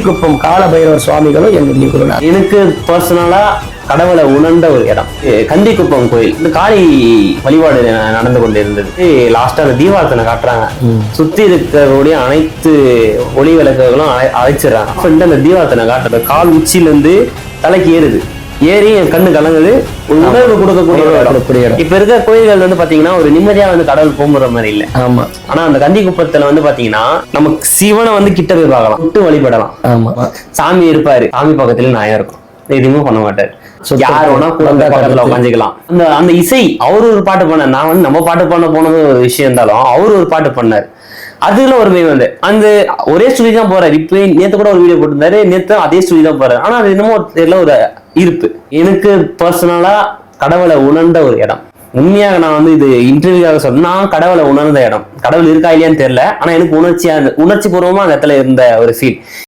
குப்பம் கால பைரவர் சுவாமிகளும் என்னுடைய குருநாதர். எனக்கு பர்சனலா கடவுளை உணர்ந்த ஒரு இடம் கந்திக்குப்பம் கோயில். இந்த காளி வழிபாடு நடந்து கொண்டிருந்தது. லாஸ்டா அந்த தீபாவளத்தை காட்டுறாங்க. சுத்தி இருக்கக்கூடிய அனைத்து ஒளி விளக்குகளும் அழைச்சிடறாங்க. அந்த தீபாவளத்தை காட்டுற கால் உச்சில இருந்து தலைக்கு ஏறுது. ஏறி என் கண்ணு கலங்குது. உணர்வு கொடுக்கக்கூடிய இடம். இப்ப இருக்க கோயில்கள் வந்து பாத்தீங்கன்னா ஒரு நிம்மதியா வந்து கடவுள் போகுற மாதிரி இல்ல. ஆமா. ஆனா அந்த கந்திக்குப்பத்துல வந்து பாத்தீங்கன்னா நமக்கு சிவனை வந்து கிட்ட போய் பார்க்கலாம், விட்டு வழிபடலாம். ஆமா. சாமி இருப்பாரு, சாமி பக்கத்துல நான் இருக்கும், எதுவுமே பண்ண மாட்டாரு. யார் வேணா பக்கத்துல உட்காந்துக்கலாம். அந்த இசை அவரு ஒரு பாட்டு பண்ண, நான் வந்து நம்ம பாட்டு பண்ண போனது ஒரு விஷயம் இருந்தாலும் அவரு ஒரு பாட்டு பண்ணாரு. அதுல ஒரு மெய் வந்து அந்த ஒரே ஸ்டுடியோ தான் போறாரு. இப்ப நேத்து கூட ஒரு வீடியோ போட்டிருந்தாரு, நேத்து அதே ஸ்டுடியோ தான் போறாரு. ஆனா அது என்னமோ ஒரு இருப்பு. எனக்கு பர்சனலா கடவுளை உணர்ந்த ஒரு இடம். உண்மையாக நான் வந்து இது இன்டர்வியூக்காக சொன்னா, கடவுளை உணர்ந்த இடம். கடவுள் இருக்கா இல்லையான்னு தெரியல, ஆனா எனக்கு உணர்ச்சி பூர்வமா அந்த இடத்துல இருந்த ஒரு ஃபீல்.